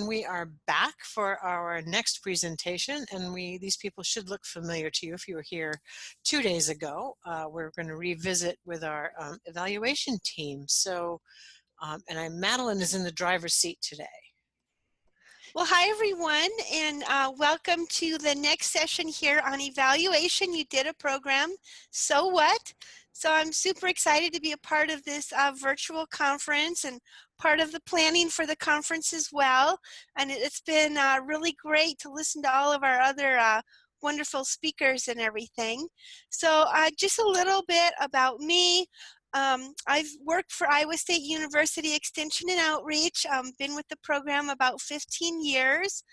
we are back for our next presentation, and these people should look familiar to you if you were here 2 days ago. We're going to revisit with our evaluation team. So, and Madeline is in the driver's seat today. Well, hi everyone, and welcome to the next session here on evaluation. You did a program, so what? So I'm super excited to be a part of this virtual conference and part of the planning for the conference as well. And it's been really great to listen to all of our other wonderful speakers and everything. So just a little bit about me. I've worked for Iowa State University Extension and Outreach, been with the program about 15 years,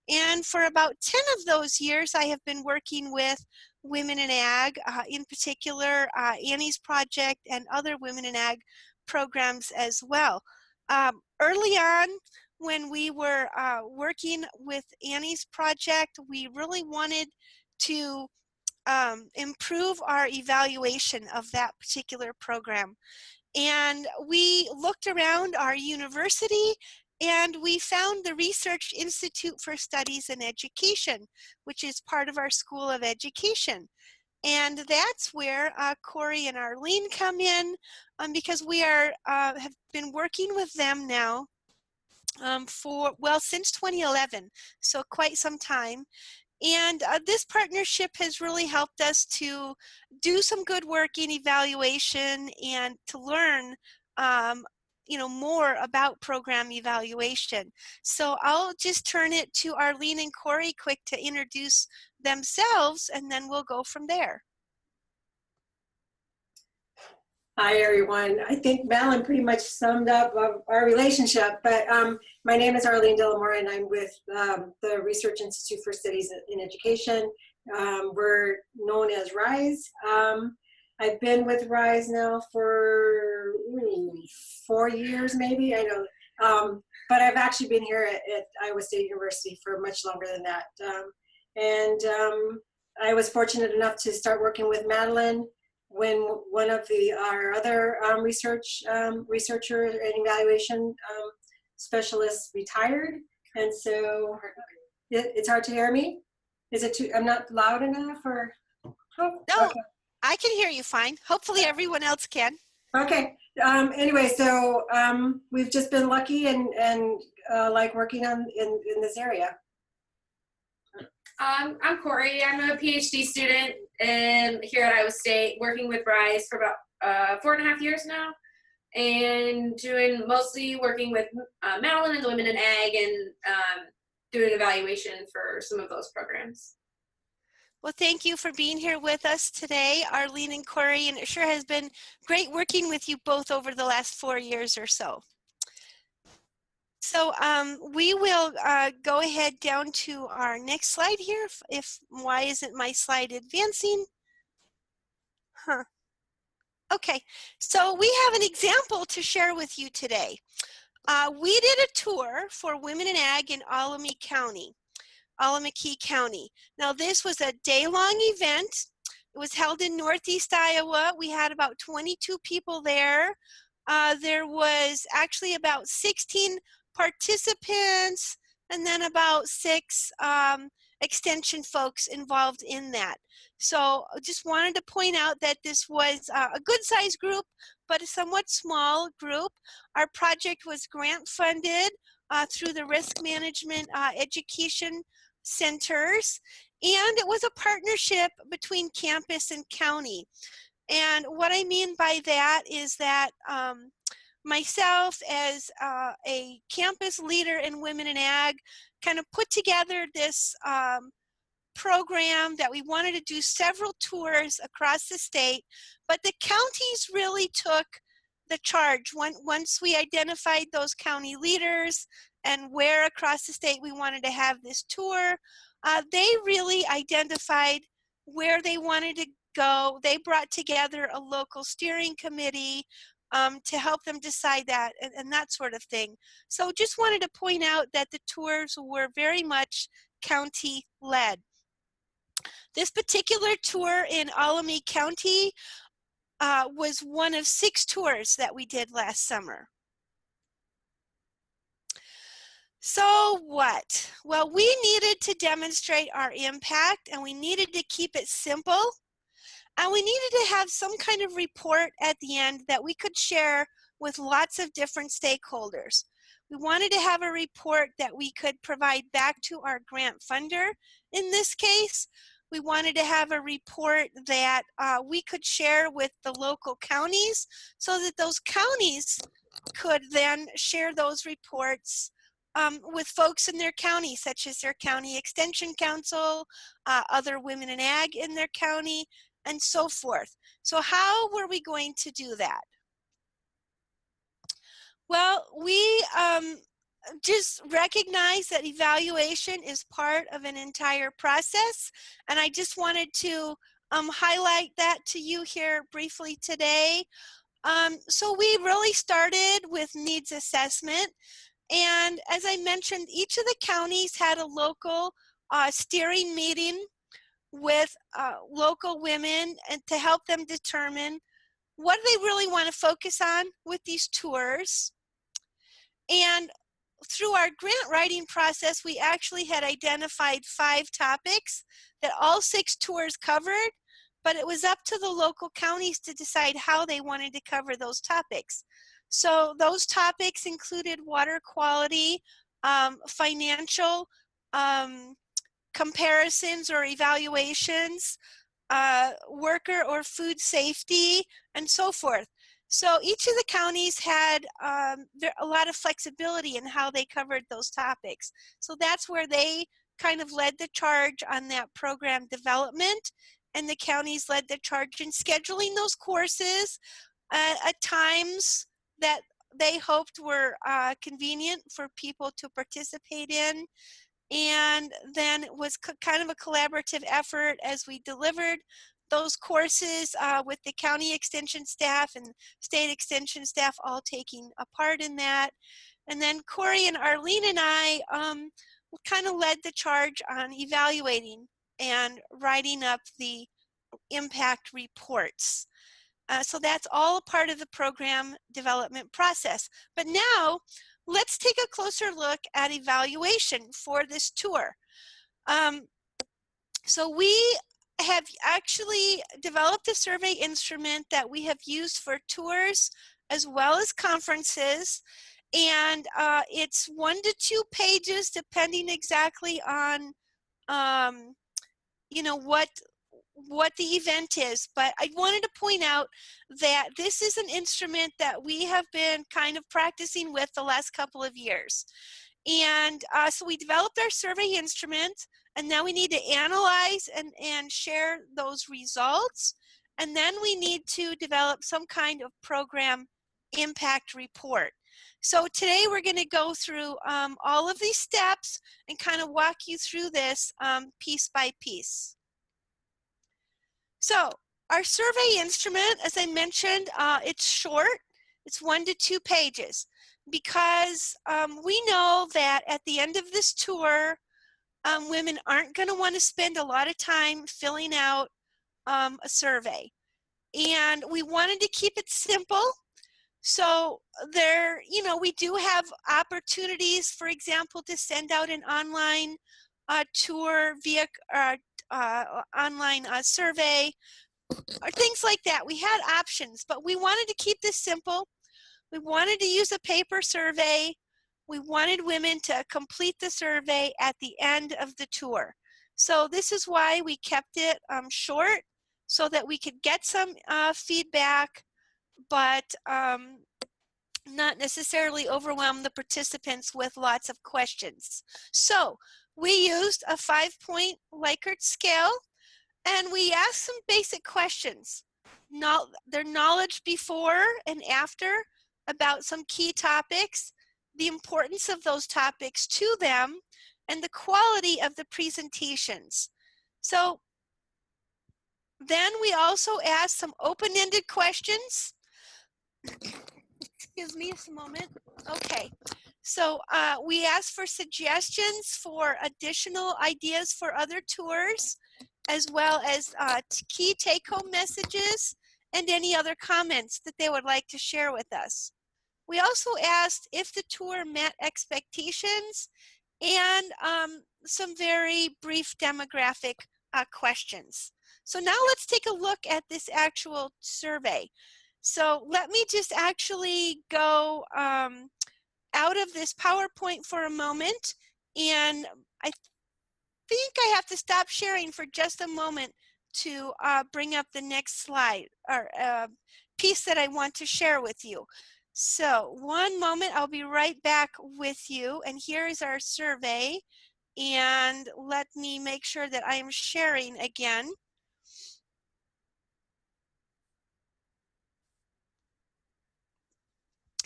and for about 10 of those years I have been working with Women in Ag, in particular Annie's Project and other Women in Ag programs as well. Early on, when we were working with Annie's Project, we really wanted to improve our evaluation of that particular program. And we looked around our university and we found the Research Institute for Studies in Education, which is part of our School of Education. And that's where Corey and Arlene come in, because we have been working with them now since 2011, so quite some time. And this partnership has really helped us to do some good work in evaluation and to learn more about program evaluation. So I'll just turn it to Arlene and Corey quick to introduce themselves, and then we'll go from there. Hi everyone. I think Madeline pretty much summed up our relationship, but my name is Arlene Delamore and I'm with the Research Institute for Studies in Education. We're known as RISE. I've been with RISE now for 4 years maybe, I know, but I've actually been here at Iowa State University for much longer than that. I was fortunate enough to start working with Madeline when one of our other researcher and evaluation specialists retired. And so it's hard to hear me. Is it too, I'm not loud enough or? Oh, no, okay. I can hear you fine. Hopefully everyone else can. Okay. Anyway, so we've just been lucky and like working in this area. I'm Corey. I'm a PhD student here at Iowa State, working with RISE for about 4.5 years now, and mostly working with Madeline and the Women in Ag and doing evaluation for some of those programs. Well, thank you for being here with us today, Arlene and Corey, and it sure has been great working with you both over the last 4 years or so. So we will go ahead down to our next slide here. Why isn't my slide advancing? Huh. Okay, so we have an example to share with you today. We did a tour for Women in Ag in Allamakee County. Now this was a day-long event. It was held in Northeast Iowa. We had about 22 people there. There was actually about 16 participants and then about 6 extension folks involved in that. So I just wanted to point out that this was a good sized group, but a somewhat small group. Our project was grant funded through the Risk Management Education Centers, and it was a partnership between campus and county. And what I mean by that is that myself as a campus leader in Women in Ag kind of put together this program that we wanted to do several tours across the state, but the counties really took the charge. Once we identified those county leaders and where across the state we wanted to have this tour, they really identified where they wanted to go. They brought together a local steering committee to help them decide that and that sort of thing. So just wanted to point out that the tours were very much county led. This particular tour in Allamakee County was one of 6 tours that we did last summer. So what? Well, we needed to demonstrate our impact, and we needed to keep it simple, and we needed to have some kind of report at the end that we could share with lots of different stakeholders. We wanted to have a report that we could provide back to our grant funder. In this case, we wanted to have a report that we could share with the local counties so that those counties could then share those reports with folks in their county, such as their county extension council, other women in ag in their county, and so forth. So how were we going to do that? Well, we just recognize that evaluation is part of an entire process, and I just wanted to highlight that to you here briefly today. So we really started with needs assessment, and as I mentioned, each of the counties had a local steering meeting with local women and to help them determine what do they really want to focus on with these tours. And through our grant writing process, we actually had identified 5 topics that all 6 tours covered, but it was up to the local counties to decide how they wanted to cover those topics. So those topics included water quality, financial comparisons or evaluations, worker or food safety, and so forth. So each of the counties had a lot of flexibility in how they covered those topics. So that's where they kind of led the charge on that program development, and the counties led the charge in scheduling those courses at times that they hoped were convenient for people to participate in. And then it was kind of a collaborative effort as we delivered those courses with the county extension staff and state extension staff all taking a part in that. And then Corey and Arlene and I kind of led the charge on evaluating and writing up the impact reports. So that's all a part of the program development process. But now let's take a closer look at evaluation for this tour. So we have actually developed a survey instrument that we have used for tours as well as conferences. And it's 1 to 2 pages depending exactly on you know, what the event is. But I wanted to point out that this is an instrument that we have been kind of practicing with the last couple of years. And so we developed our survey instrument, and now we need to analyze and share those results. And then we need to develop some kind of program impact report. So today we're going to go through all of these steps and kind of walk you through this piece by piece. So our survey instrument, as I mentioned, it's short. It's 1 to 2 pages because we know that at the end of this tour, women aren't going to want to spend a lot of time filling out a survey. And we wanted to keep it simple. So there, you know, we do have opportunities, for example, to send out an online tour via online survey or things like that. We had options, but we wanted to keep this simple. We wanted to use a paper survey. We wanted women to complete the survey at the end of the tour. So this is why we kept it short, so that we could get some feedback, but not necessarily overwhelm the participants with lots of questions. So we used a 5-point Likert scale, and we asked some basic questions. Their knowledge before and after about some key topics, the importance of those topics to them, and the quality of the presentations. So then we also asked some open-ended questions. Excuse me just a moment. Okay. So we asked for suggestions for additional ideas for other tours, as well as key take-home messages and any other comments that they would like to share with us. We also asked if the tour met expectations and some very brief demographic questions. So now let's take a look at this actual survey. So let me just actually go out of this PowerPoint for a moment, and I think I have to stop sharing for just a moment to bring up the next slide or piece that I want to share with you. So one moment, I'll be right back with you. And here is our survey. And let me make sure that I am sharing again.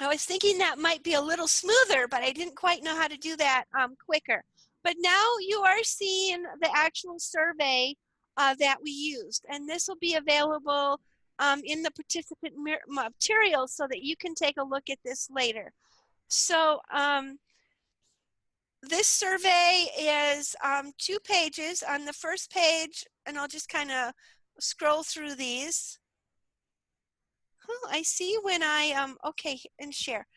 I was thinking that might be a little smoother, but I didn't quite know how to do that quicker. But now you are seeing the actual survey that we used, and this will be available in the participant materials so that you can take a look at this later. So this survey is 2 pages. On the first page, and I'll just kind of scroll through these. Oh, I see when I, okay, and share.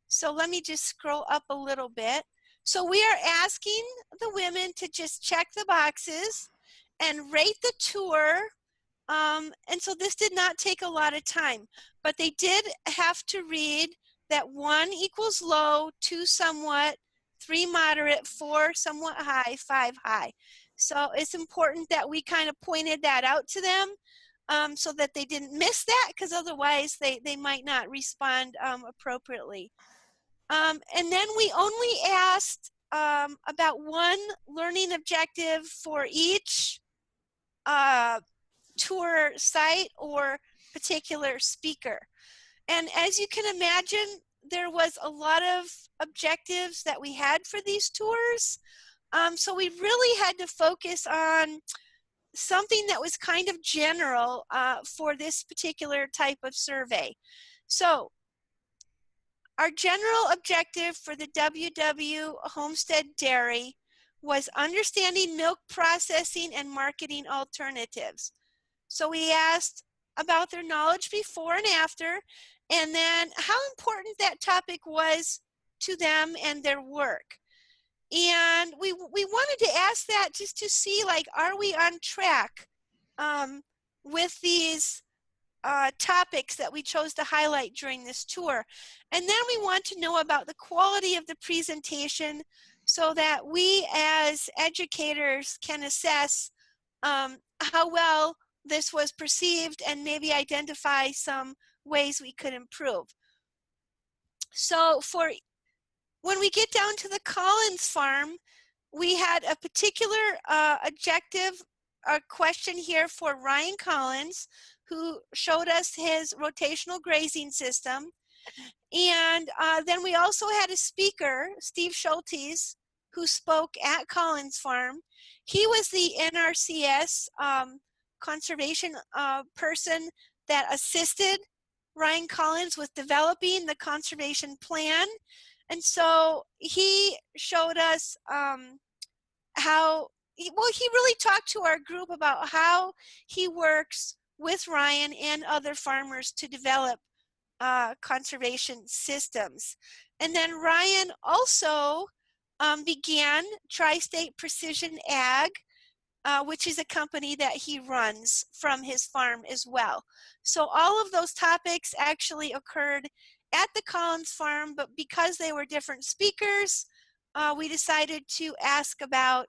So let me just scroll up a little bit. So we are asking the women to just check the boxes and rate the tour. And so this did not take a lot of time, but they did have to read that 1 equals low, 2 somewhat, 3 moderate, 4 somewhat high, 5 high. So it's important that we kind of pointed that out to them so that they didn't miss that, because otherwise they might not respond appropriately. And then we only asked about 1 learning objective for each tour site or particular speaker. And as you can imagine, there was a lot of objectives that we had for these tours. So we really had to focus on something that was kind of general for this particular type of survey. So our general objective for the WW Homestead Dairy was understanding milk processing and marketing alternatives. So we asked about their knowledge before and after, and then how important that topic was to them and their work. And we wanted to ask that just to see, like, are we on track with these topics that we chose to highlight during this tour. And then we want to know about the quality of the presentation so that we as educators can assess how well this was perceived and maybe identify some ways we could improve. So for when we get down to the Collins farm, we had a particular objective question here for Ryan Collins, who showed us his rotational grazing system. And then we also had a speaker, Steve Schultes, who spoke at Collins Farm. He was the NRCS conservation person that assisted Ryan Collins with developing the conservation plan. And so he showed us how, well, he really talked to our group about how he works with Ryan and other farmers to develop conservation systems. And then Ryan also began Tri-State Precision Ag, which is a company that he runs from his farm as well. So all of those topics actually occurred at the Collins farm, but because they were different speakers, we decided to ask about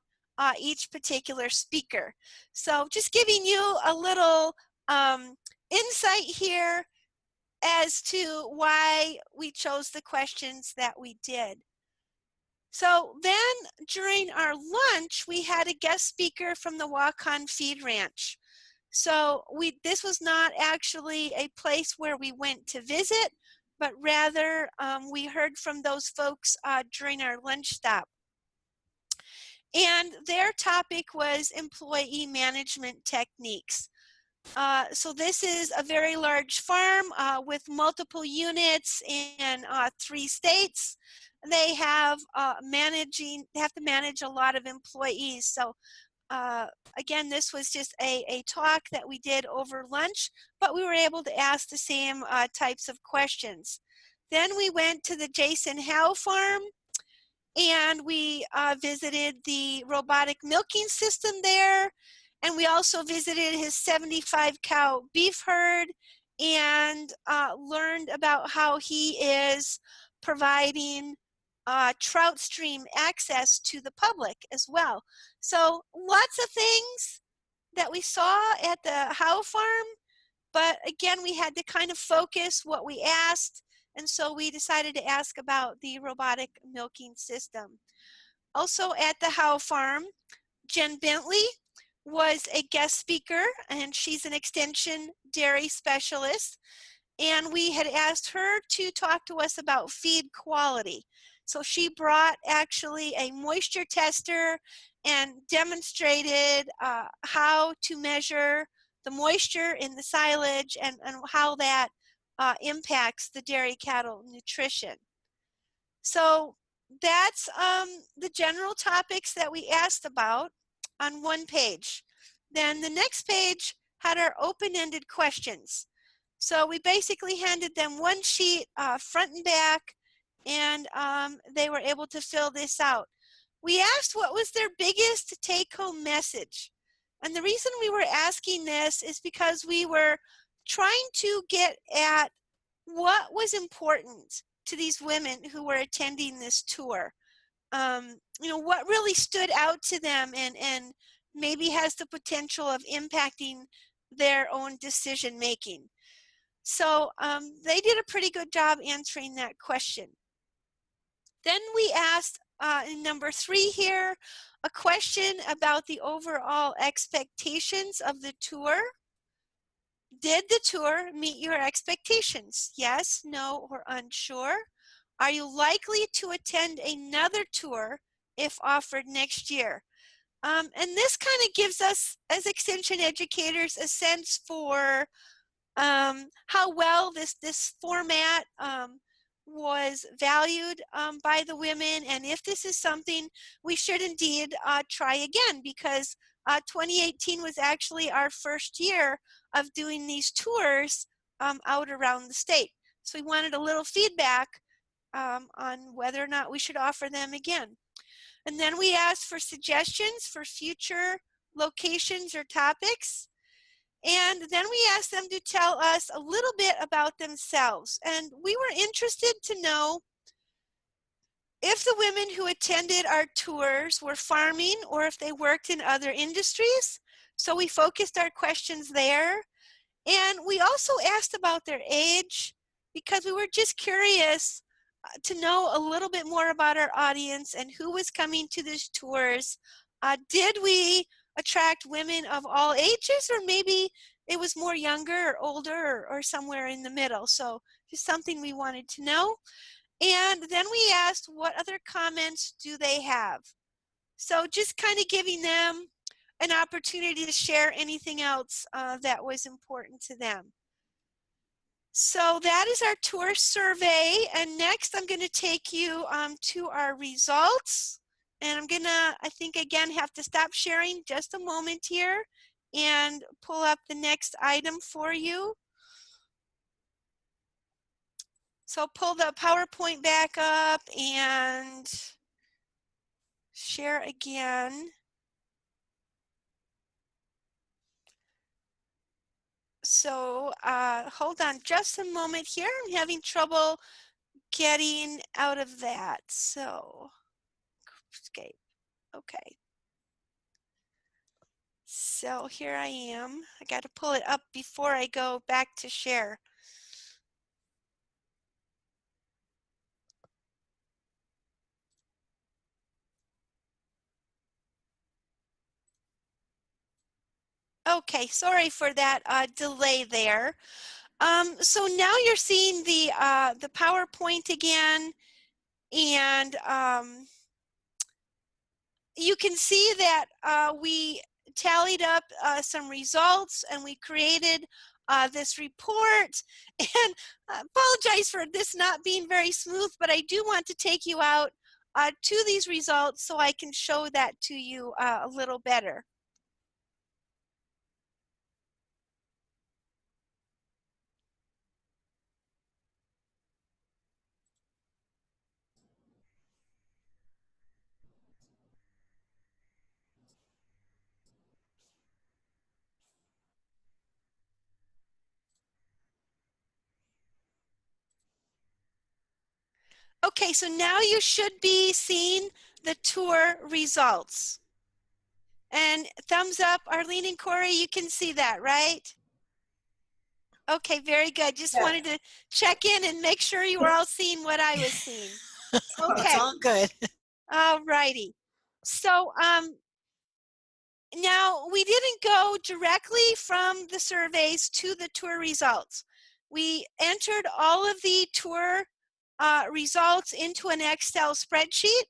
each particular speaker. So just giving you a little insight here as to why we chose the questions that we did. So then during our lunch, we had a guest speaker from the Waukon Feed Ranch. So this was not actually a place where we went to visit, but rather we heard from those folks during our lunch stop. And their topic was employee management techniques. So this is a very large farm with multiple units in 3 states. They have they have to manage a lot of employees. So again, this was just a talk that we did over lunch, but we were able to ask the same types of questions. Then we went to the Jason Howe farm, and we visited the robotic milking system there. And we also visited his 75 cow beef herd and learned about how he is providing trout stream access to the public as well. So lots of things that we saw at the Howe farm, but again, we had to kind of focus what we asked, and so we decided to ask about the robotic milking system. Also at the Howe farm, Jen Bentley was a guest speaker, and she's an extension dairy specialist. And we had asked her to talk to us about feed quality. So she brought actually a moisture tester and demonstrated how to measure the moisture in the silage and how that impacts the dairy cattle nutrition. So that's the general topics that we asked about on one page. Then the next page had our open-ended questions. So we basically handed them one sheet front and back, and they were able to fill this out. We asked what was their biggest take-home message. And the reason we were asking this is because we were trying to get at what was important to these women who were attending this tour. You know, what really stood out to them and maybe has the potential of impacting their own decision making. So they did a pretty good job answering that question. Then we asked in number 3 here, a question about the overall expectations of the tour. Did the tour meet your expectations? Yes, no, or unsure? Are you likely to attend another tour if offered next year? And this kind of gives us, as extension educators, a sense for how well this format was valued by the women, and if this is something we should indeed try again, because 2018 was actually our first year of doing these tours out around the state. So we wanted a little feedback on whether or not we should offer them again. And then we asked for suggestions for future locations or topics. And then we asked them to tell us a little bit about themselves. And we were interested to know if the women who attended our tours were farming or if they worked in other industries. So we focused our questions there. And we also asked about their age because we were just curious to know a little bit more about our audience and who was coming to these tours. Did we attract women of all ages, or maybe it was more younger or older or somewhere in the middle? So just something we wanted to know. And then we asked, what other comments do they have? So just kind of giving them an opportunity to share anything else that was important to them. So that is our tour survey. And next I'm going to take you to our results. And I'm going to, I think, again, have to stop sharing just a moment here and pull up the next item for you. So pull the PowerPoint back up and share again. So hold on just a moment here. I'm having trouble getting out of that. So escape. Okay. So here I am. I got to pull it up before I go back to share. Okay, sorry for that delay there. So now you're seeing the PowerPoint again, and you can see that we tallied up some results and we created this report. And I apologize for this not being very smooth, but I do want to take you out to these results so I can show that to you a little better. Okay, so now you should be seeing the tour results. And thumbs up, Arlene and Corey, you can see that, right? Okay, very good. Just Yeah. wanted to check in and make sure you were all seeing what I was seeing. It's Okay, all good. all righty. So now we didn't go directly from the surveys to the tour results. We entered all of the tour results into an Excel spreadsheet.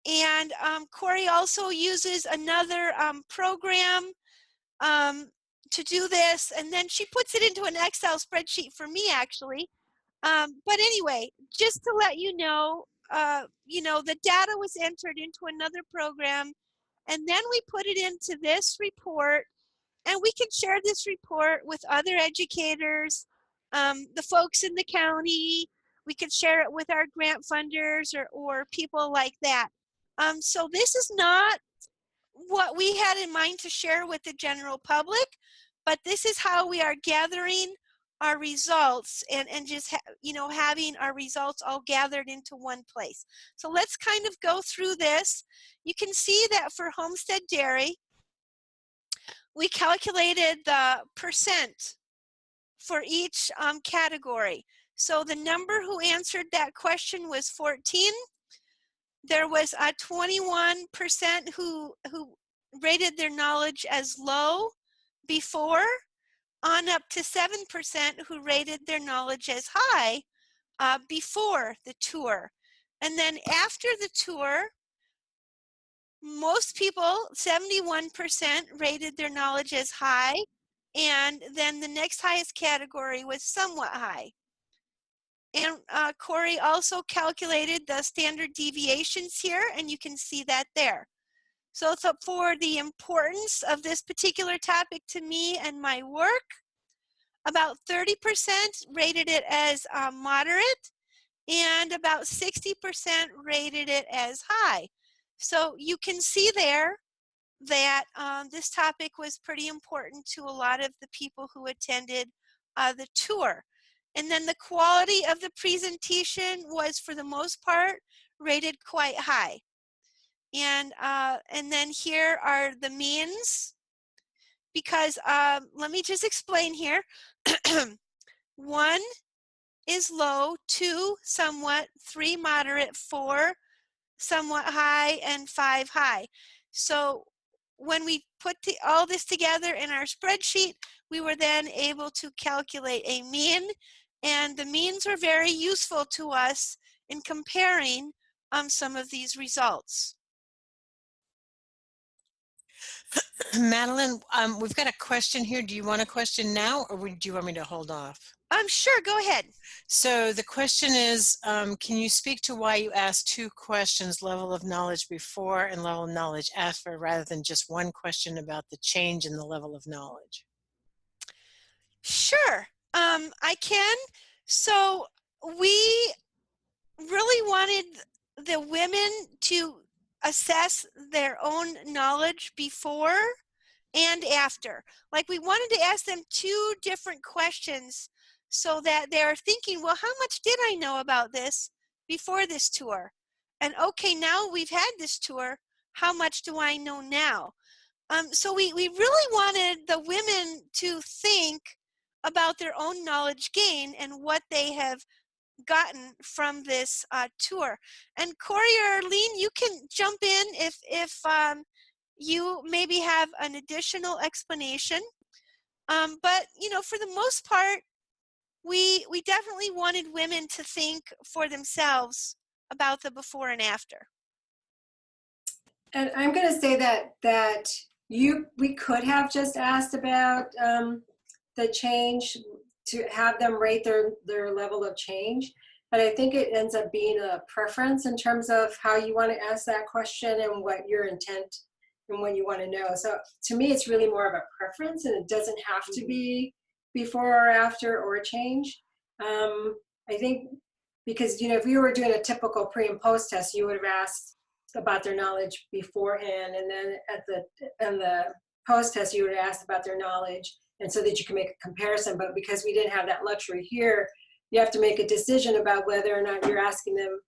And Corey also uses another program to do this, and then she puts it into an Excel spreadsheet for me, actually. But anyway, just to let you know, the data was entered into another program, and then we put it into this report, and we can share this report with other educators, the folks in the county. We could share it with our grant funders or people like that. So this is not what we had in mind to share with the general public, but this is how we are gathering our results and just having our results all gathered into one place. So let's kind of go through this. You can see that for Homestead Dairy, we calculated the percent for each category. So the number who answered that question was 14. There was a 21% who rated their knowledge as low before, on up to 7% who rated their knowledge as high before the tour. And then after the tour, most people, 71%, rated their knowledge as high, and then the next highest category was somewhat high. And Corey also calculated the standard deviations here, and you can see that there. So for the importance of this particular topic to me and my work, about 30% rated it as moderate, and about 60% rated it as high. So you can see there that this topic was pretty important to a lot of the people who attended the tour. And then the quality of the presentation was, for the most part, rated quite high. And then here are the means, because let me just explain here. 1 is low, 2 somewhat, 3 moderate, 4 somewhat high, and 5 high. So when we put all this together in our spreadsheet, we were then able to calculate a mean, and the means were very useful to us in comparing some of these results. Madeline, we've got a question here. Do you want a question now, or do you want me to hold off? Sure, go ahead. So the question is, can you speak to why you asked 2 questions, level of knowledge before and level of knowledge after, rather than just one question about the change in the level of knowledge? Sure, I can. So we really wanted the women to assess their own knowledge before and after. Like, we wanted to ask them 2 different questions so that they're thinking, well, how much did I know about this before this tour? And okay, now we've had this tour, how much do I know now? So we really wanted the women to think about their own knowledge gain and what they have gotten from this tour. And Corey or Arlene, you can jump in if you maybe have an additional explanation. But for the most part, we definitely wanted women to think for themselves about the before and after. And I'm going to say that we could have just asked about the change, to have them rate their level of change, but I think it ends up being a preference in terms of how you want to ask that question and what your intent and what you want to know. So to me, it's really more of a preference, and it doesn't have to be before or after or a change. I think because if you were doing a typical pre and post test, you would have asked about their knowledge beforehand, and then at the post test you would have asked about their knowledge, and so that you can make a comparison. But because we didn't have that luxury here, you have to make a decision about whether or not you're asking them,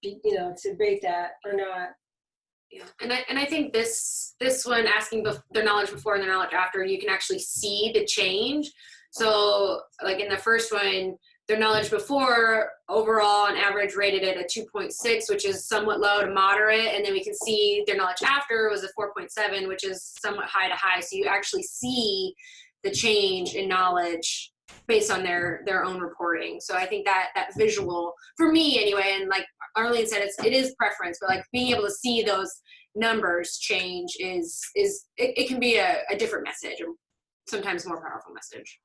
to rate that or not. Yeah, and I think this one, asking their knowledge before and their knowledge after, you can actually see the change. So like in the first one, their knowledge before overall on average rated it a 2.6, which is somewhat low to moderate, and then we can see their knowledge after was a 4.7, which is somewhat high to high. So you actually see the change in knowledge based on their own reporting. So I think that visual, for me anyway, and like Arlene said, it is preference, but like being able to see those numbers change it can be a different message, or sometimes more powerful message.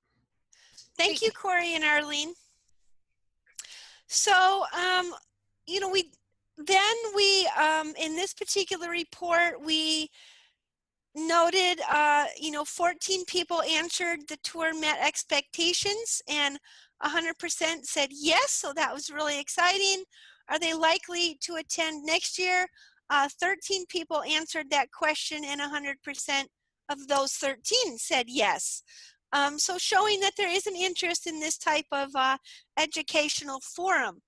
Thank you, Corey and Arlene. So, we in this particular report, we noted, 14 people answered the tour met expectations, and 100% said yes, so that was really exciting. Are they likely to attend next year? 13 people answered that question, and 100% of those 13 said yes. So showing that there is an interest in this type of educational forum.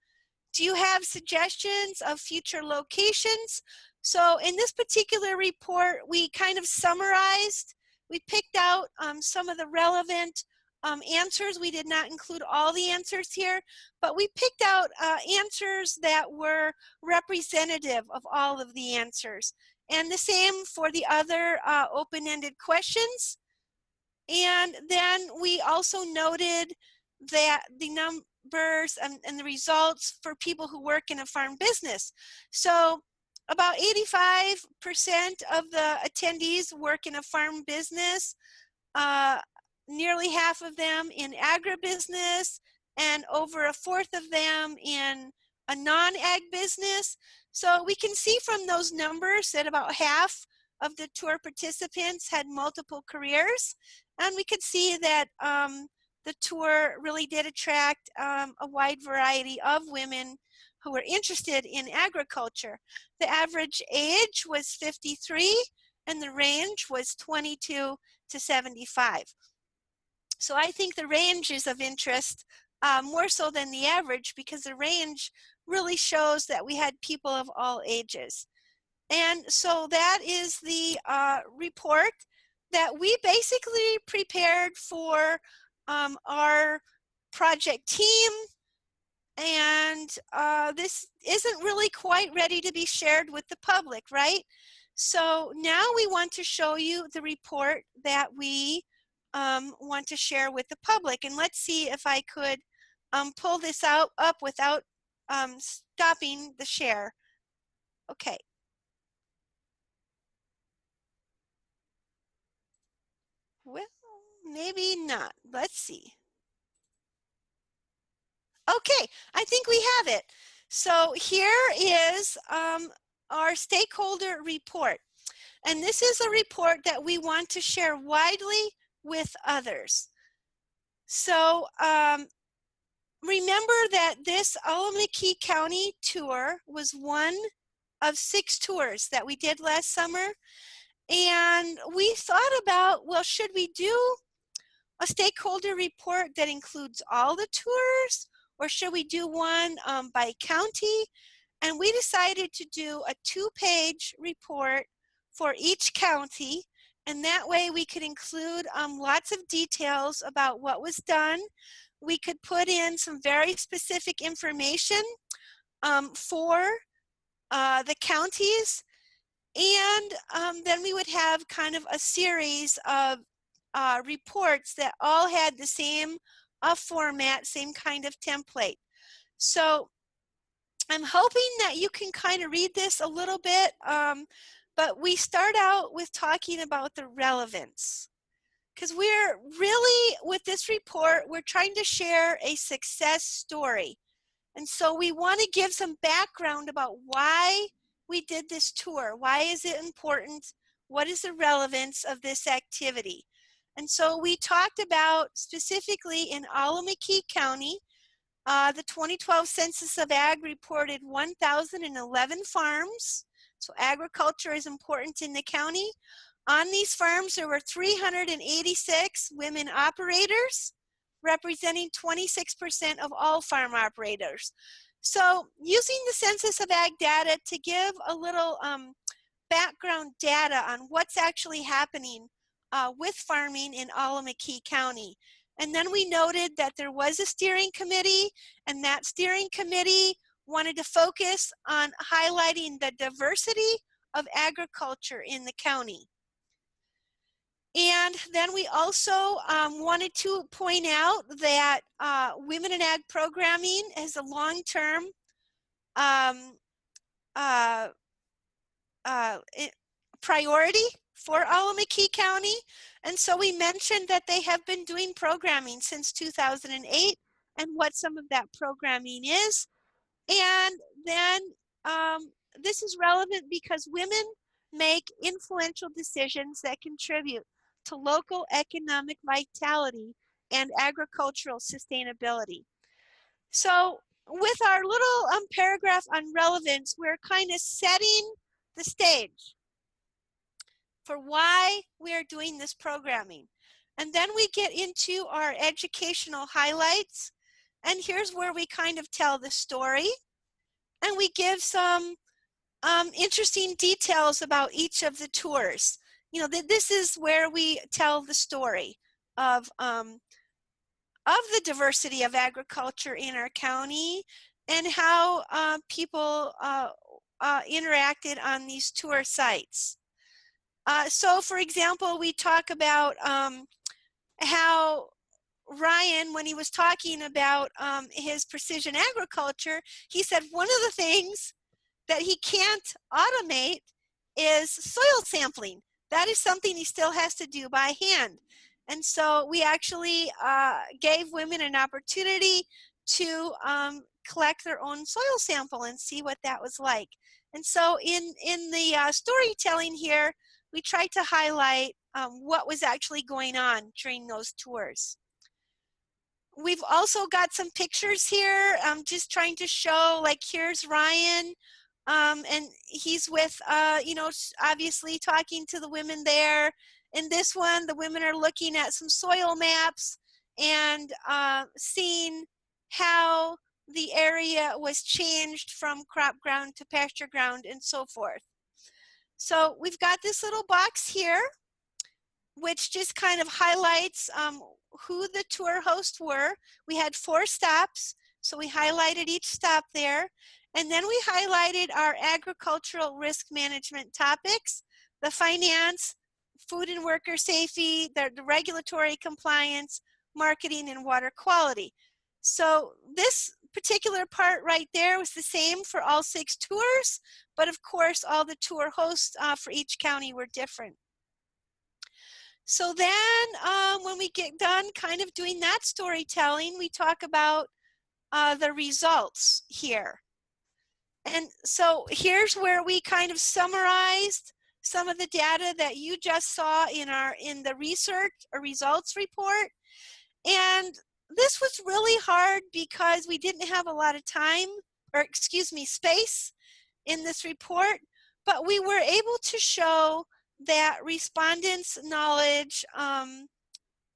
Do you have suggestions of future locations? So in this particular report, we kind of summarized, we picked out some of the relevant answers. We did not include all the answers here, but we picked out answers that were representative of all of the answers. And the same for the other open-ended questions. And then we also noted that the numbers and the results for people who work in a farm business. So about 85% of the attendees work in a farm business, nearly half of them in agribusiness, and over a fourth of them in a non-ag business. So we can see from those numbers that about half of the tour participants had multiple careers, and we could see that the tour really did attract a wide variety of women who were interested in agriculture. The average age was 53, and the range was 22 to 75. So I think the range is of interest more so than the average, because the range really shows that we had people of all ages. And so that is the report that we basically prepared for our project team. And this isn't really quite ready to be shared with the public, right? So now we want to show you the report that we want to share with the public. And let's see if I could pull this up without stopping the share. Okay. Well, maybe not. Let's see. Okay, I think we have it. So here is our stakeholder report. And this is a report that we want to share widely with others. So remember that this Alameda County tour was one of 6 tours that we did last summer. And we thought about, well, should we do a stakeholder report that includes all the tours, or should we do one by county? And we decided to do a 2-page report for each county, and that way we could include lots of details about what was done. We could put in some very specific information for the counties, and then we would have kind of a series of reports that all had the same format, same kind of template. So I'm hoping that you can kind of read this a little bit, but we start out with talking about the relevance. Because we're really, with this report, we're trying to share a success story. And so we want to give some background about why we did this tour. Why is it important? What is the relevance of this activity? And so we talked about, specifically in Alameda County, the 2012 Census of Ag reported 1,011 farms. So agriculture is important in the county. On these farms, there were 386 women operators, representing 26% of all farm operators. So using the Census of Ag data to give a little background data on what's actually happening with farming in Allamakee County. And then we noted that there was a steering committee, and that steering committee wanted to focus on highlighting the diversity of agriculture in the county. And then we also wanted to point out that Women in Ag programming is a long-term priority for Allamakee County. And so we mentioned that they have been doing programming since 2008 and what some of that programming is. And then this is relevant because women make influential decisions that contribute to local economic vitality and agricultural sustainability. So with our little paragraph on relevance, we're kind of setting the stage for why we are doing this programming. And then we get into our educational highlights. And here's where we kind of tell the story. And we give some interesting details about each of the tours. You know, this is where we tell the story of the diversity of agriculture in our county and how people interacted on these tour sites. So for example, we talk about how Ryan, when he was talking about his precision agriculture, he said one of the things that he can't automate is soil sampling. That is something he still has to do by hand. And so we actually gave women an opportunity to collect their own soil sample and see what that was like. And so in the storytelling here, we tried to highlight what was actually going on during those tours. We've also got some pictures here. I'm just trying to show, like, here's Ryan, and he's with, you know, obviously talking to the women there. In this one, the women are looking at some soil maps and seeing how the area was changed from crop ground to pasture ground and so forth. So we've got this little box here, which just kind of highlights who the tour hosts were. We had 4 stops, so we highlighted each stop there. And then we highlighted our agricultural risk management topics, the finance, food and worker safety, the regulatory compliance, marketing, and water quality. So this particular part right there was the same for all 6 tours, but of course all the tour hosts for each county were different. So then when we get done kind of doing that storytelling, we talk about the results here. And so here's where we kind of summarized some of the data that you just saw in the research or results report. And this was really hard because we didn't have a lot of time, or excuse me, space in this report, but we were able to show that respondents' knowledge,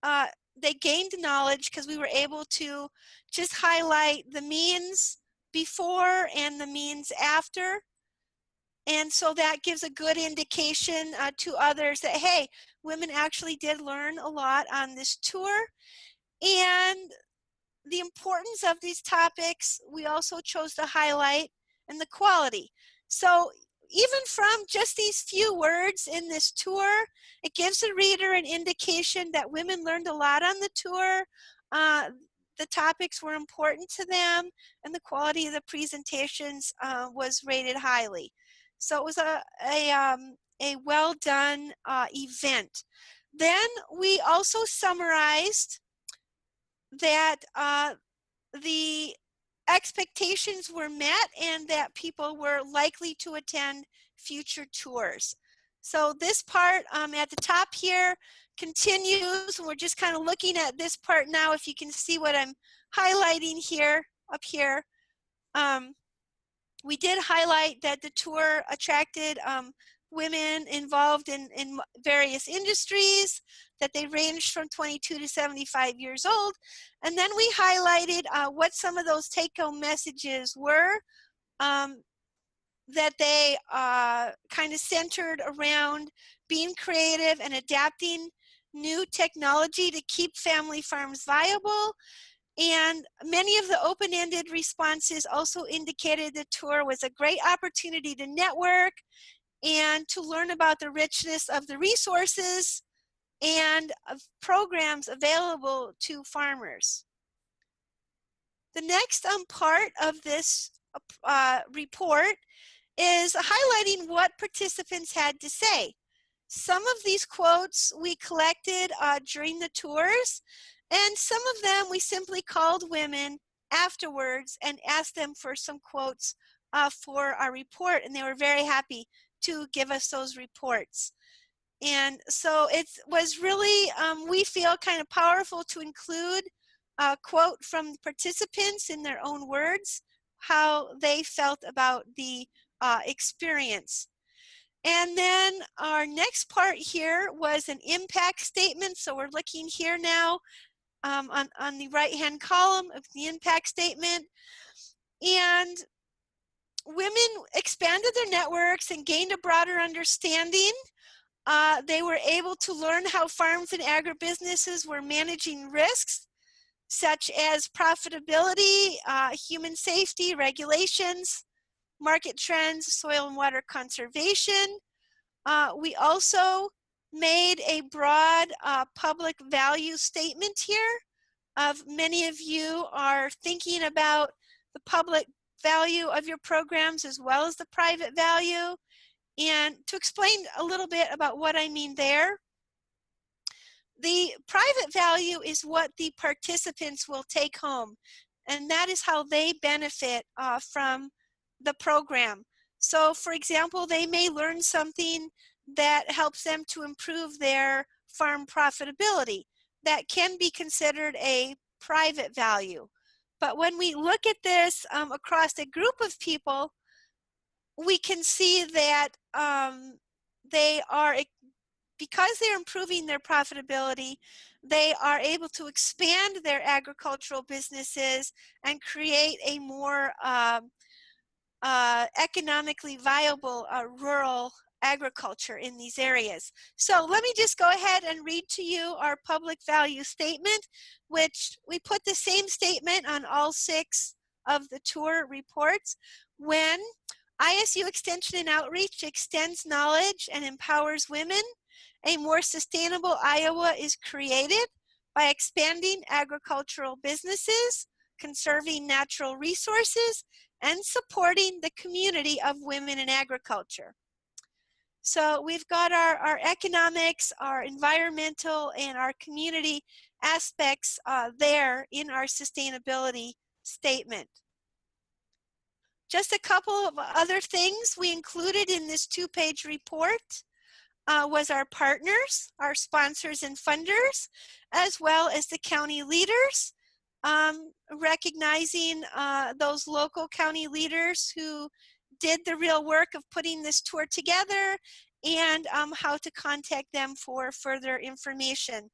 they gained knowledge because we were able to just highlight the means before and the means after. And so that gives a good indication to others that, hey, women actually did learn a lot on this tour. And the importance of these topics, we also chose to highlight, and the quality. So even from just these few words in this tour, it gives the reader an indication that women learned a lot on the tour. The topics were important to them, and the quality of the presentations was rated highly. So it was a well done event. Then we also summarized that the expectations were met and that people were likely to attend future tours. So this part at the top here continues. We're just kind of looking at this part now. If you can see what I'm highlighting here, up here. We did highlight that the tour attracted women involved in various industries, that they ranged from 22 to 75 years old. And then we highlighted what some of those take-home messages were, that they kind of centered around being creative and adapting new technology to keep family farms viable. And many of the open-ended responses also indicated the tour was a great opportunity to network and to learn about the richness of the resources and of programs available to farmers. The next part of this report is highlighting what participants had to say. Some of these quotes we collected during the tours, and some of them we simply called women afterwards and asked them for some quotes for our report, and they were very happy to give us those reports. And so it was really, we feel, kind of powerful to include a quote from participants in their own words, how they felt about the experience. And then our next part here was an impact statement. So we're looking here now on the right-hand column of the impact statement. And women expanded their networks and gained a broader understanding. They were able to learn how farms and agribusinesses were managing risks, such as profitability, human safety, regulations, market trends, soil and water conservation. We also made a broad public value statement here. Many of you are thinking about the public value of your programs as well as the private value. And to explain a little bit about what I mean there, the private value is what the participants will take home, and that is how they benefit from the program. So for example, they may learn something that helps them to improve their farm profitability. That can be considered a private value. But when we look at this across a group of people, we can see that they are, because they're improving their profitability, they are able to expand their agricultural businesses and create a more economically viable rural agriculture in these areas. So let me just go ahead and read to you our public value statement, which we put the same statement on all 6 of the tour reports. When ISU Extension and Outreach extends knowledge and empowers women, a more sustainable Iowa is created by expanding agricultural businesses, conserving natural resources, and supporting the community of women in agriculture. So we've got our economics, our environmental, and our community aspects there in our sustainability statement. Just a couple of other things we included in this 2-page report was our partners, our sponsors and funders, as well as the county leaders, recognizing those local county leaders who did the real work of putting this tour together, and how to contact them for further information.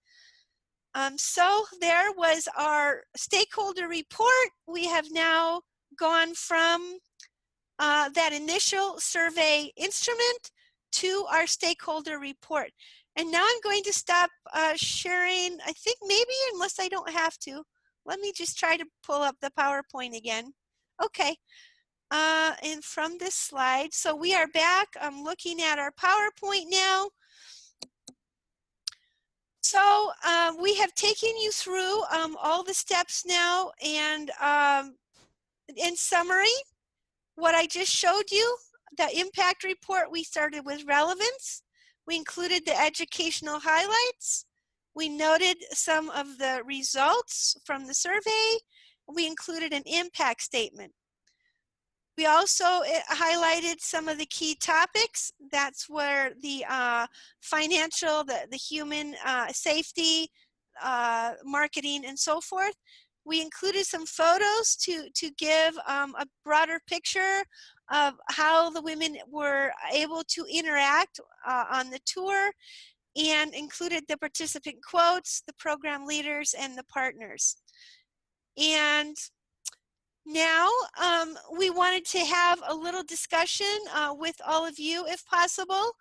So there was our stakeholder report. We have now gone from that initial survey instrument to our stakeholder report. And now I'm going to stop sharing, I think maybe, unless I don't have to. Let me just try to pull up the PowerPoint again. Okay, and from this slide, so we are back. I'm looking at our PowerPoint now. So we have taken you through all the steps now, and in summary, what I just showed you, the impact report, we started with relevance. We included the educational highlights. We noted some of the results from the survey. We included an impact statement. We also highlighted some of the key topics. That's where the financial, the human safety, marketing, and so forth. We included some photos to give a broader picture of how the women were able to interact on the tour, and included the participant quotes, the program leaders, and the partners. And now we wanted to have a little discussion with all of you if possible.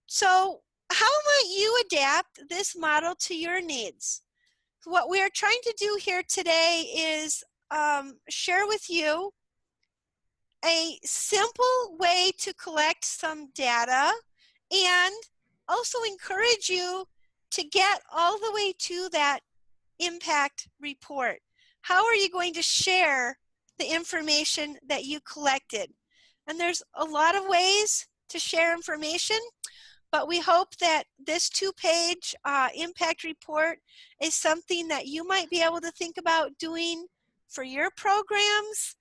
So how might you adapt this model to your needs? What we are trying to do here today is share with you a simple way to collect some data, and also encourage you to get all the way to that impact report. How are you going to share the information that you collected? And there's a lot of ways to share information, but we hope that this 2-page impact report is something that you might be able to think about doing for your programs.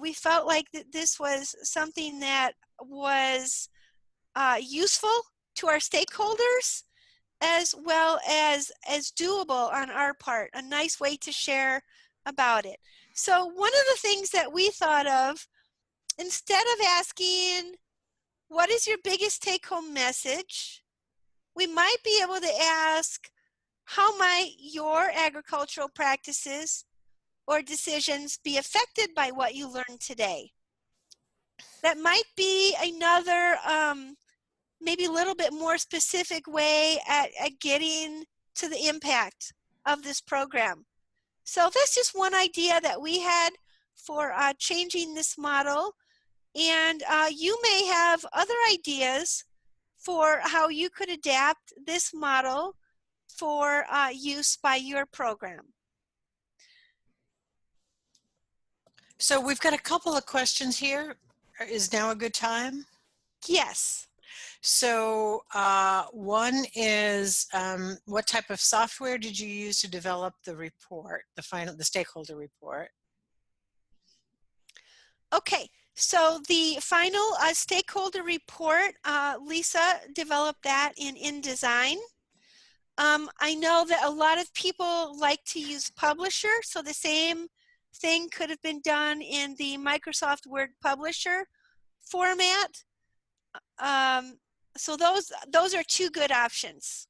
We felt like that this was something that was useful to our stakeholders, as well as doable on our part, a nice way to share about it. So one of the things that we thought of, instead of asking, what is your biggest take-home message, we might be able to ask, how might your agricultural practices or decisions be affected by what you learned today? That might be another maybe a little bit more specific way at getting to the impact of this program. So that's just one idea that we had for changing this model. And you may have other ideas for how you could adapt this model for use by your program. So we've got a couple of questions here. Is now a good time? Yes. So one is, what type of software did you use to develop the report, the stakeholder report? Okay, so the final stakeholder report, Lisa developed that in InDesign. I know that a lot of people like to use Publisher, so the same thing could have been done in the Microsoft Word Publisher format. So those are 2 good options.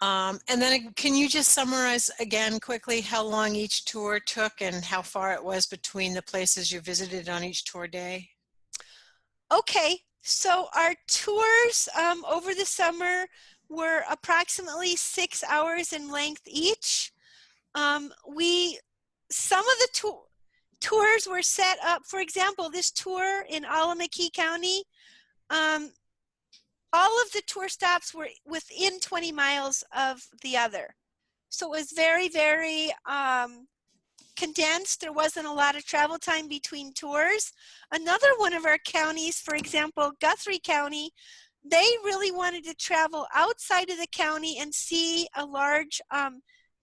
And then can you just summarize again quickly how long each tour took and how far it was between the places you visited on each tour day? Okay, so our tours over the summer were approximately 6 hours in length each. Some of the tours were set up, for example, this tour in Allamakee County, all of the tour stops were within 20 miles of the other. So it was very, very condensed. There wasn't a lot of travel time between tours. Another one of our counties, for example, Guthrie County, they really wanted to travel outside of the county and see a large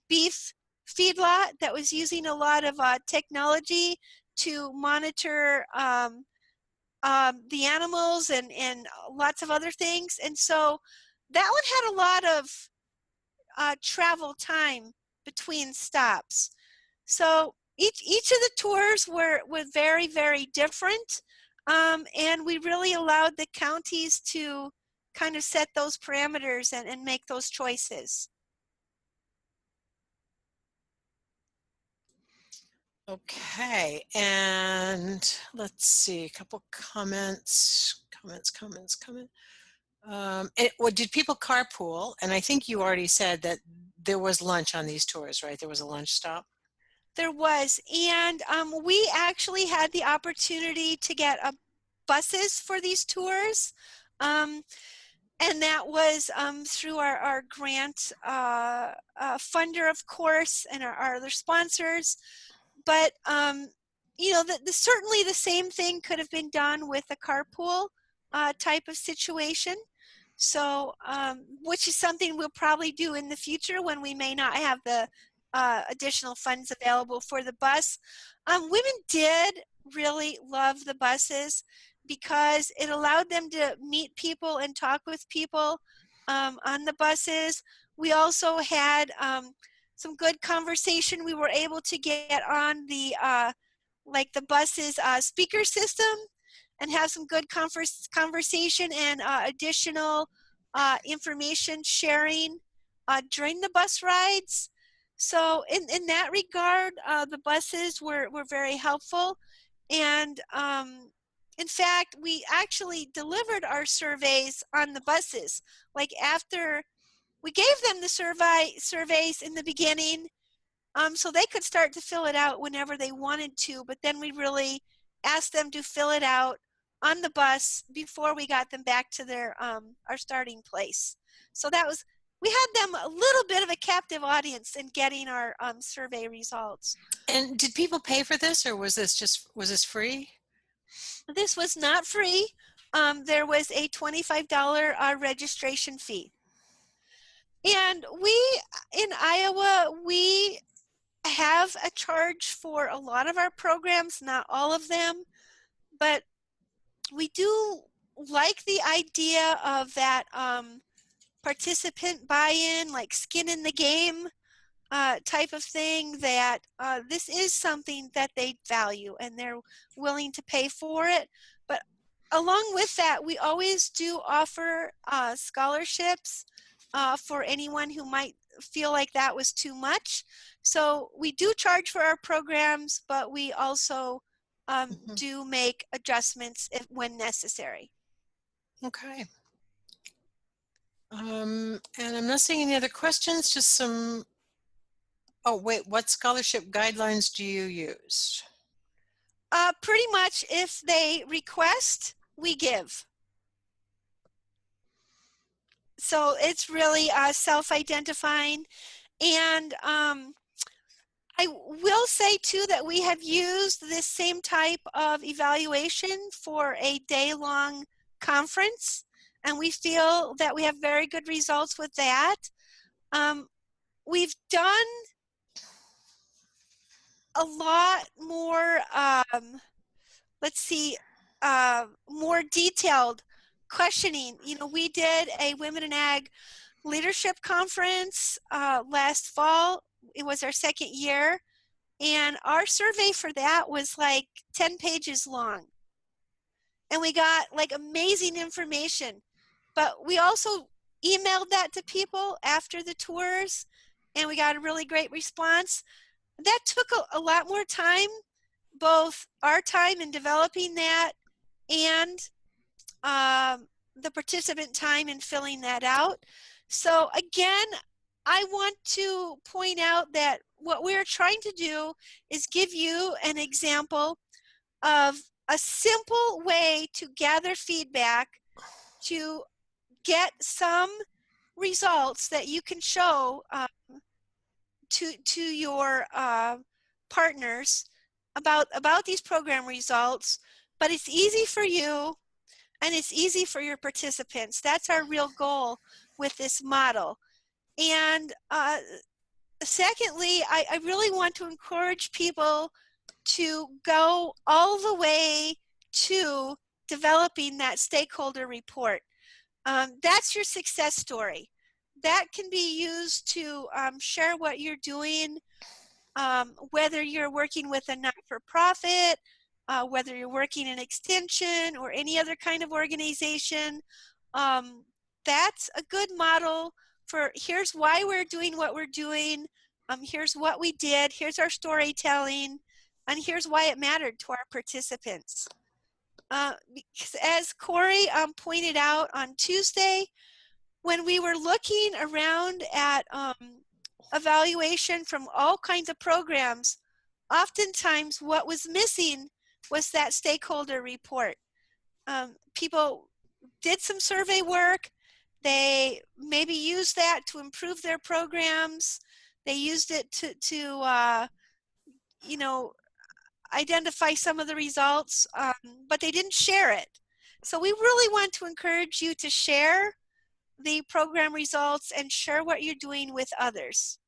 beef feedlot that was using a lot of technology to monitor the animals and lots of other things. And so that one had a lot of travel time between stops. So each of the tours were very, very different. And we really allowed the counties to kind of set those parameters and make those choices. Okay, and let's see, a couple comments. Did people carpool? And I think you already said that there was lunch on these tours, right? There was a lunch stop. There was, and we actually had the opportunity to get buses for these tours. And that was through our grant funder, of course, and our other sponsors. But, you know, certainly the same thing could have been done with a carpool type of situation. So, which is something we'll probably do in the future when we may not have the additional funds available for the bus. Women did really love the buses because it allowed them to meet people and talk with people on the buses. We also had some good conversation. We were able to get on the like the bus's speaker system and have some good conversation and additional information sharing during the bus rides. So in that regard, the buses were very helpful. And in fact, we actually delivered our surveys on the buses. Like after we gave them the surveys in the beginning, so they could start to fill it out whenever they wanted to, but then we really asked them to fill it out on the bus before we got them back to their our starting place. So that was, we had them a little bit of a captive audience in getting our survey results. And did people pay for this, or was this free? This was not free. There was a $25 registration fee. And we, in Iowa, we have a charge for a lot of our programs, not all of them, but we do like the idea of that participant buy-in, like skin in the game type of thing, that this is something that they value and they're willing to pay for it. But along with that, we always do offer scholarships for anyone who might feel like that was too much. So we do charge for our programs, but we also do make adjustments when necessary. Okay. And I'm not seeing any other questions, just some, oh wait, what scholarship guidelines do you use? Pretty much if they request, we give. So it's really self-identifying. And I will say too that we have used this same type of evaluation for a day-long conference, and we feel that we have very good results with that. We've done a lot more, let's see, more detailed questioning. You know, we did a Women in Ag leadership conference last fall. It was our second year, and our survey for that was like 10 pages long. And we got like amazing information, but we also emailed that to people after the tours, and we got a really great response. That took a lot more time, both our time in developing that and the participant time in filling that out. So again, I want to point out that what we're trying to do is give you an example of a simple way to gather feedback, to get some results that you can show to your partners about these program results. But it's easy for you and it's easy for your participants. That's our real goal with this model. And secondly, I really want to encourage people to go all the way to developing that stakeholder report. That's your success story. That can be used to share what you're doing, whether you're working with a not-for-profit, whether you're working in extension or any other kind of organization. That's a good model for here's why we're doing what we're doing, here's what we did, here's our storytelling, and here's why it mattered to our participants. Because as Corey pointed out on Tuesday, when we were looking around at evaluation from all kinds of programs, oftentimes what was missing was that stakeholder report. People did some survey work. They maybe used that to improve their programs. They used it to you know, identify some of the results, but they didn't share it. So we really want to encourage you to share the program results and share what you're doing with others.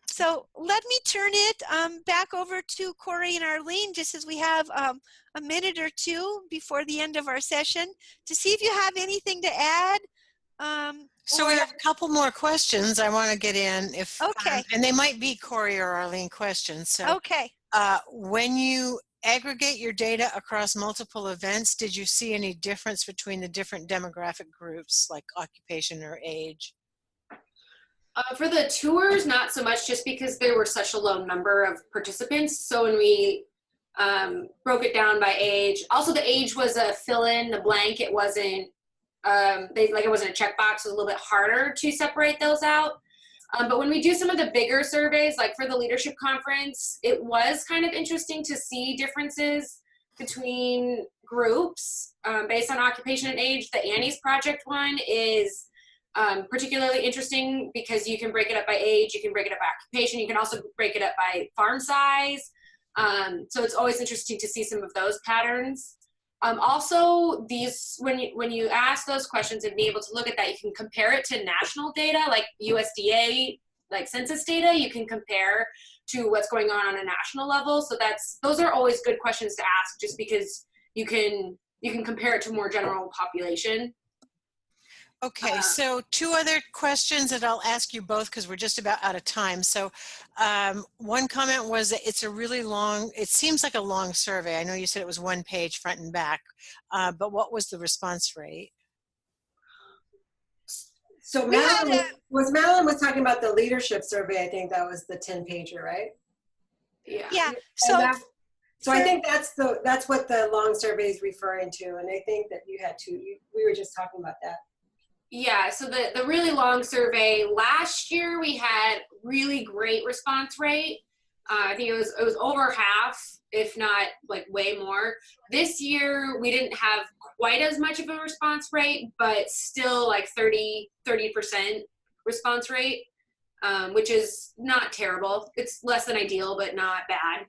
So let me turn it back over to Corey and Arlene, just as we have a minute or two before the end of our session, to see if you have anything to add. So we have a couple more questions I want to get in, if Okay. and they might be Corey or Arlene questions. So Okay. When you aggregate your data across multiple events, did you see any difference between the different demographic groups, like occupation or age? For the tours, not so much, just because there were such a low number of participants. So when we broke it down by age, also the age was a fill-in, the blank. It wasn't it wasn't a checkbox. It was a little bit harder to separate those out. But when we do some of the bigger surveys, like for the leadership conference, it was kind of interesting to see differences between groups based on occupation and age. The Annie's Project one is particularly interesting because you can break it up by age, you can break it up by occupation, you can also break it up by farm size. So it's always interesting to see some of those patterns. Also, when you ask those questions and be able to look at that, you can compare it to national data like USDA, like census data. You can compare to what's going on a national level. So those are always good questions to ask, just because you can compare it to more general population. Okay, so 2 other questions that I'll ask you both because we're just about out of time. So one comment was that it's a really long, it seems like a long survey. I know you said it was 1 page front and back, but what was the response rate? So Madeline was talking about the leadership survey. I think that was the 10-pager, right? Yeah. So I think that's what the long survey is referring to, and I think that you had we were just talking about that. Yeah, so the really long survey, last year we had really great response rate. I think it was over half, if not like way more. This year we didn't have quite as much of a response rate, but still like 30% response rate, which is not terrible. It's less than ideal, but not bad.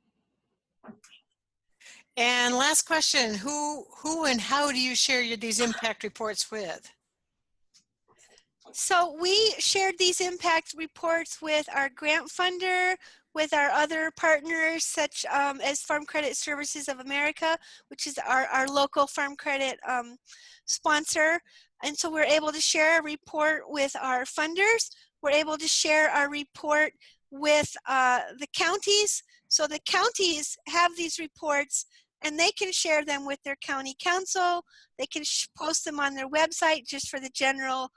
And last question, who and how do you share these impact reports with? So we shared these impact reports with our grant funder, with our other partners such as Farm Credit Services of America, which is our local farm credit sponsor. And so we're able to share a report with our funders. We're able to share our report with the counties. So the counties have these reports and they can share them with their county council. They can post them on their website just for the general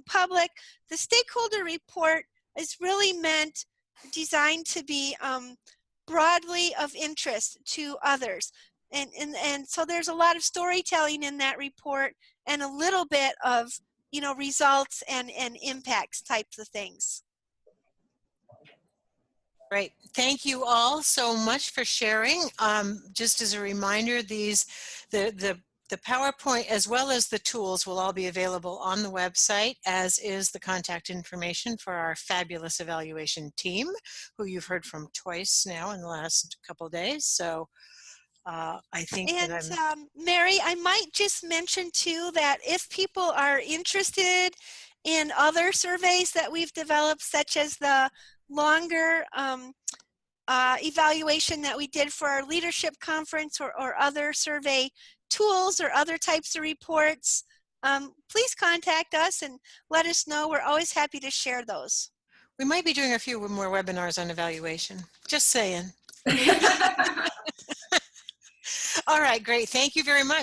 public. The stakeholder report is really designed to be broadly of interest to others. And so there's a lot of storytelling in that report and a little bit of, results and impacts types of things. Great. Thank you all so much for sharing. Just as a reminder, the PowerPoint as well as the tools will all be available on the website, as is the contact information for our fabulous evaluation team, who you've heard from twice now in the last couple of days. So I think Mary, I might just mention too that if people are interested in other surveys that we've developed, such as the longer evaluation that we did for our leadership conference or other survey tools or other types of reports, please contact us and let us know. We're always happy to share those. We might be doing a few more webinars on evaluation. Just saying. All right, great. Thank you very much.